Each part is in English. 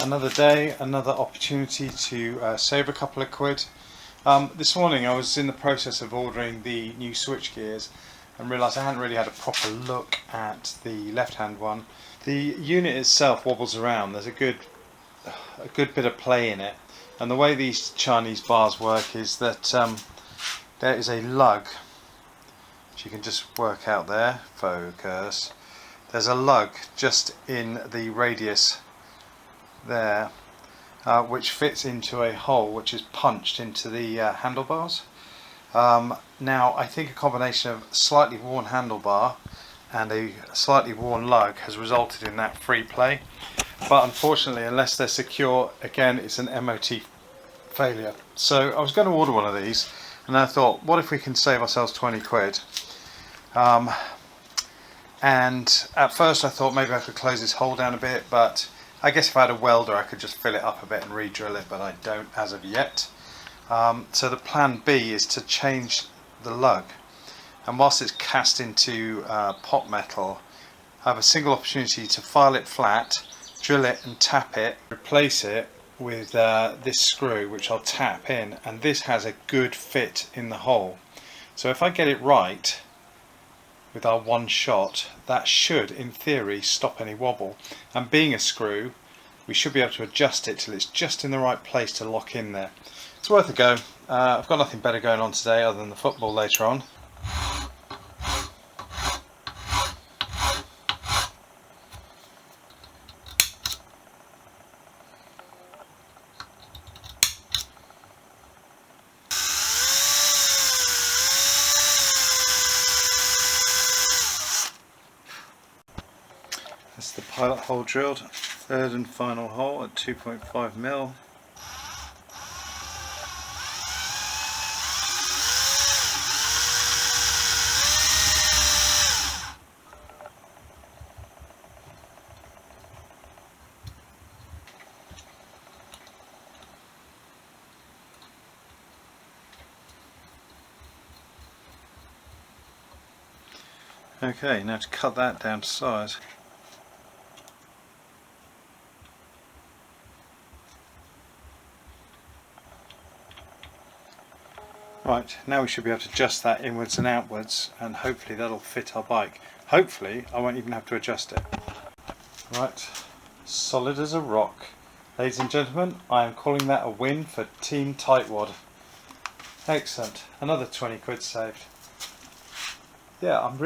Another day, another opportunity to save a couple of quid. This morning I was in the process of ordering the new switch gears and realised I hadn't really had a proper look at the left hand one. The unit itself wobbles around, there's a good bit of play in it, and the way these Chinese bars work is that there is a lug, which you can just work out there, focus. There's a lug just in the radius there, which fits into a hole which is punched into the handlebars. Now I think a combination of slightly worn handlebar and a slightly worn lug has resulted in that free play, but unfortunately unless they're secure, again it's an MOT failure. So I was going to order one of these and I thought, what if we can save ourselves 20 quid? And at first I thought maybe I could close this hole down a bit, but I guess if I had a welder I could just fill it up a bit and re-drill it, but I don't as of yet. So the plan B is to change the lug, and whilst it's cast into pot metal, I have a single opportunity to file it flat, drill it and tap it, replace it with this screw which I'll tap in, and this has a good fit in the hole. So if I get it right with our one shot, that should in theory stop any wobble, and being a screw we should be able to adjust it till it's just in the right place to lock in there. It's worth a go. I've got nothing better going on today other than the football later on. That's the pilot hole drilled, third and final hole at 2.5mm. Okay, now to cut that down to size. Right, now we should be able to adjust that inwards and outwards, and hopefully that'll fit our bike. Hopefully I won't even have to adjust it. Right, solid as a rock. Ladies and gentlemen, I am calling that a win for Team Tightwad. Excellent, another 20 quid saved. Yeah, I'm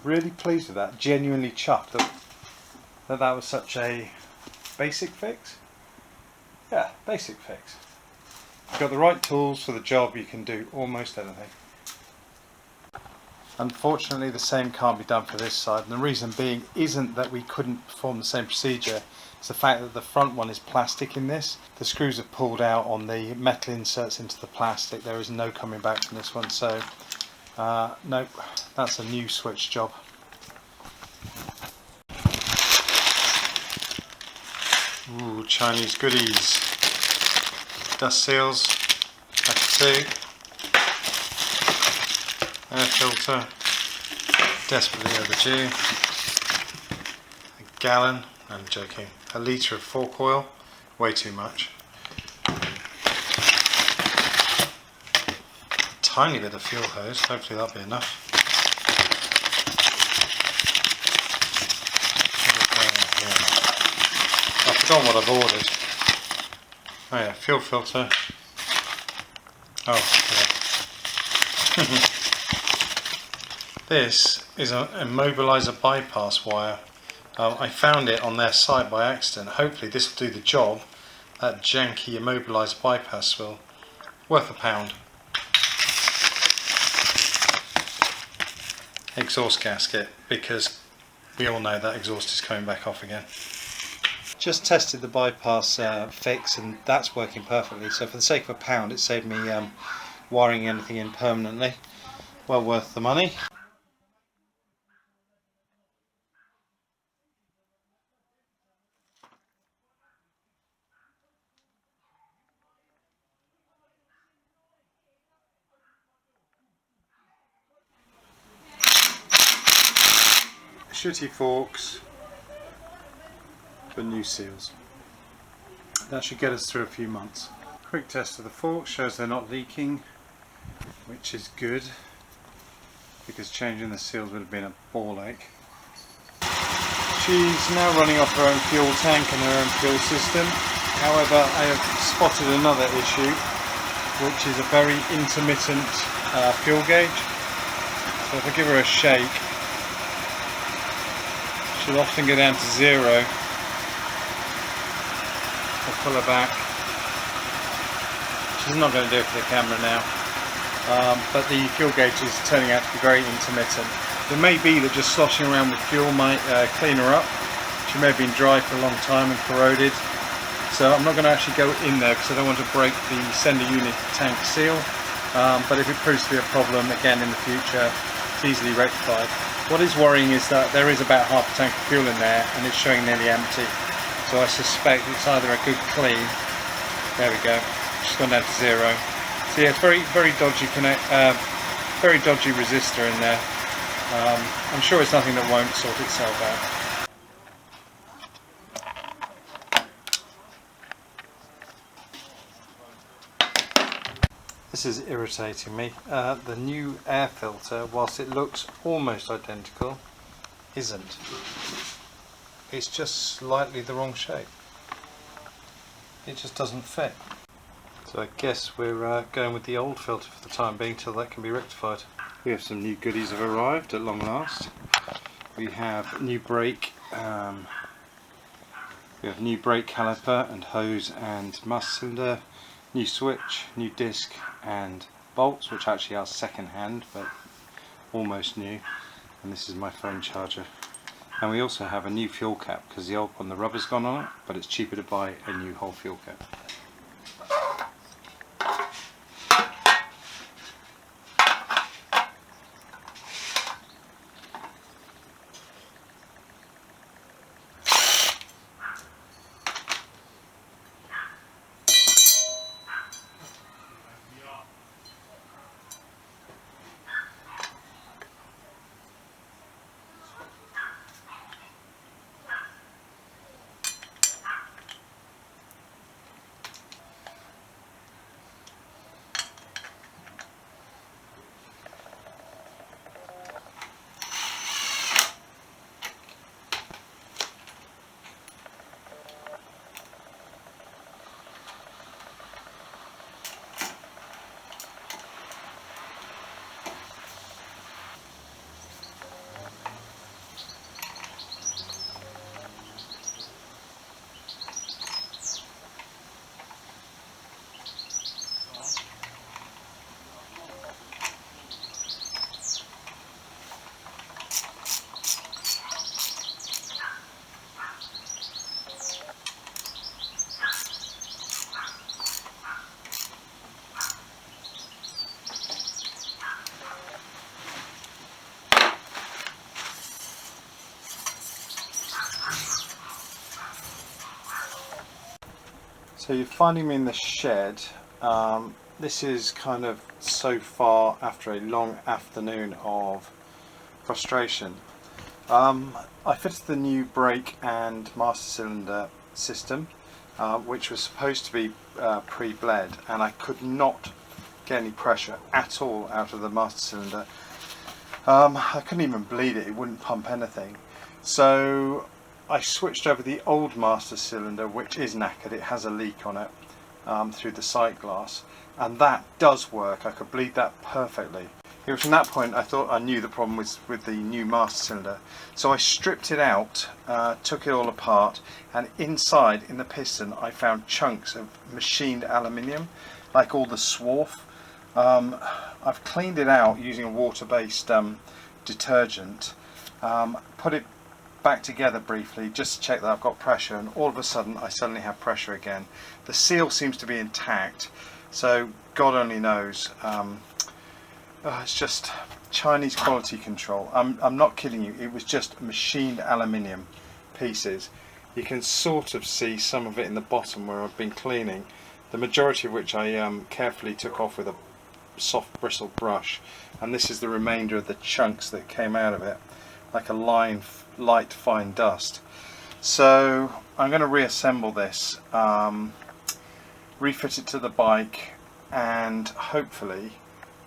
really pleased with that. Genuinely chuffed that was such a basic fix. Yeah, basic fix. If you've got the right tools for the job, you can do almost anything. Unfortunately, the same can't be done for this side, and the reason being isn't that we couldn't perform the same procedure, it's the fact that the front one is plastic in this. The screws are pulled out on the metal inserts into the plastic. There is no coming back from this one, so nope, that's a new switch job. Ooh, Chinese goodies. Dust seals, that's 2. Air filter, desperately overdue. A gallon, I'm joking, a litre of fork oil, way too much. Tiny bit of fuel hose, hopefully that'll be enough. I've forgotten what I've ordered. Oh yeah, fuel filter. Oh yeah. This is an Immobilizer Bypass wire. I found it on their site by accident. Hopefully this will do the job. That janky Immobilizer Bypass will. Worth £1. Exhaust gasket, because we all know that exhaust is coming back off again. Just tested the bypass fix and that's working perfectly, so for the sake of £1 it saved me wiring anything in permanently. Well worth the money. Shitty forks, but new seals. that should get us through a few months. Quick test of the forks shows they're not leaking, which is good, because changing the seals would have been a ball ache. She's now running off her own fuel tank and her own fuel system. However, I have spotted another issue, which is a very intermittent fuel gauge. So if I give her a shake, she'll often go down to 0. I'll pull her back. She's not going to do it for the camera now, but the fuel gauge is turning out to be very intermittent. It may be that just sloshing around with fuel might clean her up. She may have been dry for a long time and corroded, so I'm not going to actually go in there because I don't want to break the sender unit tank seal, but if it proves to be a problem again in the future, it's easily rectified. What is worrying is that there is about half a tank of fuel in there and it's showing nearly empty, so I suspect it's either a good clean. There we go. She's gone down to 0. So yeah, it's very dodgy very dodgy resistor in there. I'm sure it's nothing that won't sort itself out. This is irritating me. The new air filter, whilst it looks almost identical, isn't. It's just slightly the wrong shape. It just doesn't fit. So I guess we're going with the old filter for the time being till that can be rectified. We have some new goodies have arrived at long last. We have new brake, caliper and hose and master cylinder, new switch, new disc and bolts, which actually are second hand but almost new. And this is my phone charger. And we also have a new fuel cap because the old one, the rubber's gone on it, but it's cheaper to buy a new whole fuel cap. So you're finding me in the shed. This is kind of so far after a long afternoon of frustration. I fitted the new brake and master cylinder system, which was supposed to be pre-bled, and I could not get any pressure at all out of the master cylinder. I couldn't even bleed it, it wouldn't pump anything. So I switched over the old master cylinder, which is knackered. It has a leak on it through the sight glass, and that does work. I could bleed that perfectly. It was from that point I thought I knew the problem was with the new master cylinder. So I stripped it out, took it all apart, and inside in the piston I found chunks of machined aluminium, like all the swarf. I've cleaned it out using a water-based detergent, put it back together briefly just to check that I've got pressure, and all of a sudden I suddenly have pressure again. The seal seems to be intact, so God only knows. It's just Chinese quality control. I'm not kidding you, it was just machined aluminium pieces. You can sort of see some of it in the bottom where I've been cleaning, the majority of which I carefully took off with a soft bristle brush, and this is the remainder of the chunks that came out of it, like a light fine dust. So I'm going to reassemble this, refit it to the bike, and hopefully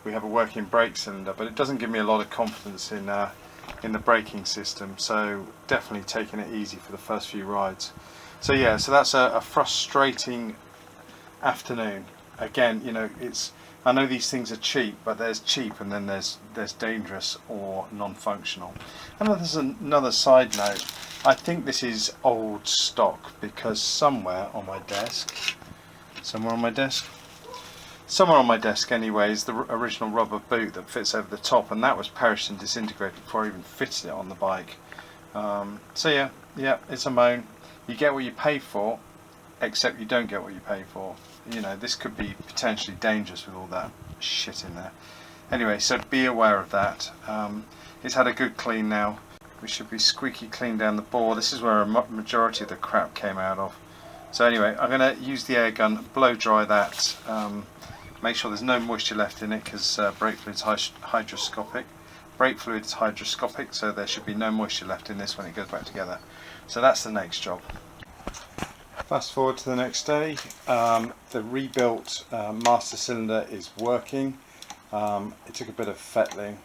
we have a working brake cylinder, but it doesn't give me a lot of confidence in the braking system, so definitely taking it easy for the first few rides. So yeah, so that's a frustrating afternoon. Again, you know, I know these things are cheap, but there's cheap and then there's dangerous or non-functional. And there's another side note. I think this is old stock, because somewhere on my desk anyway, is the original rubber boot that fits over the top, and that was perished and disintegrated before I even fitted it on the bike. So yeah, it's a moan. You get what you pay for, except you don't get what you pay for. You know, this could be potentially dangerous with all that shit in there. Anyway, so be aware of that. It's had a good clean now. We should be squeaky clean down the bore. This is where a majority of the crap came out of. So anyway, I'm going to use the air gun, blow dry that, make sure there's no moisture left in it, because brake fluid's hydroscopic. So there should be no moisture left in this when it goes back together. So that's the next job. Fast forward to the next day. The rebuilt master cylinder is working. It took a bit of fettling.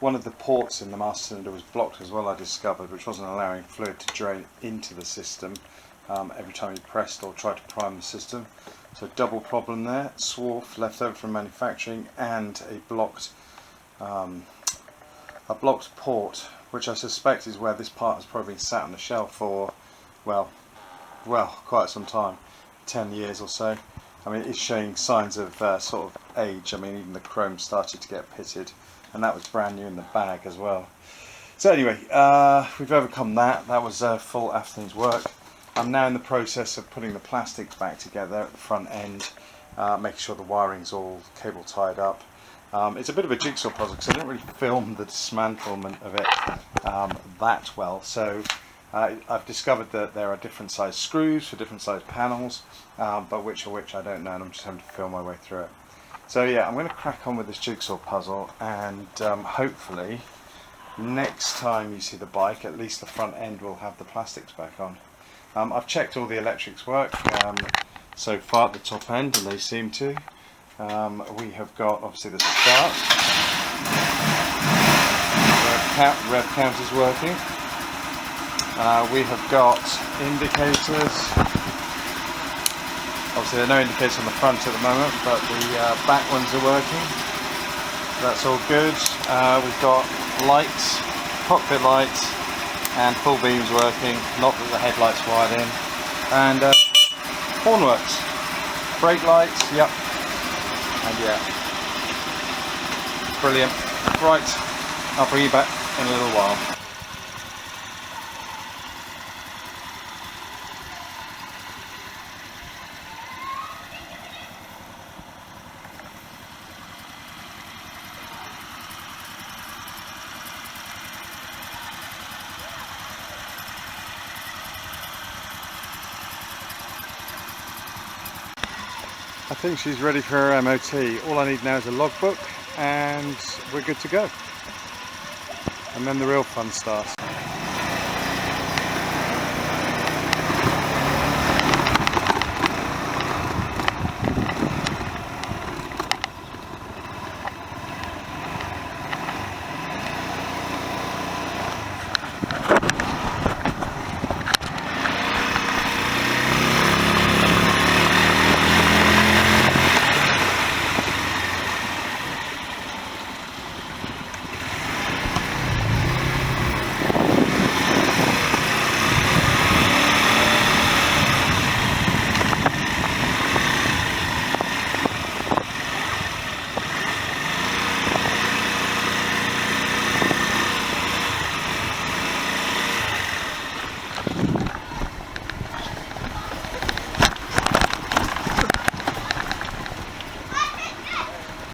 One of the ports in the master cylinder was blocked as well, I discovered, which wasn't allowing fluid to drain into the system every time you pressed or tried to prime the system. So double problem there. Swarf left over from manufacturing, and a blocked port, which I suspect is where this part has probably been sat on the shelf for, well, quite some time, 10 years or so. I mean, it's showing signs of sort of age. I mean, even the chrome started to get pitted, and that was brand new in the bag as well. So anyway, we've overcome that. That was a full afternoon's work. I'm now in the process of putting the plastics back together at the front end, making sure the wiring's all cable tied up. It's a bit of a jigsaw puzzle, because I didn't really film the dismantlement of it that well. So I've discovered that there are different size screws for different size panels, but which are which I don't know, and I'm just having to feel my way through it. So yeah, I'm going to crack on with this jigsaw puzzle, and hopefully next time you see the bike, at least the front end will have the plastics back on. I've checked all the electrics work so far at the top end, and they seem to. We have got obviously the start. Rev count is working. We have got indicators. Obviously there are no indicators on the front at the moment, but the back ones are working. That's all good. We've got lights, cockpit lights, and full beams working. Not that the headlights wired in. And horn works. Brake lights, yep. And yeah. Brilliant. Right, I'll bring you back in a little while. I think she's ready for her MOT. All I need now is a logbook, and we're good to go. And then the real fun starts.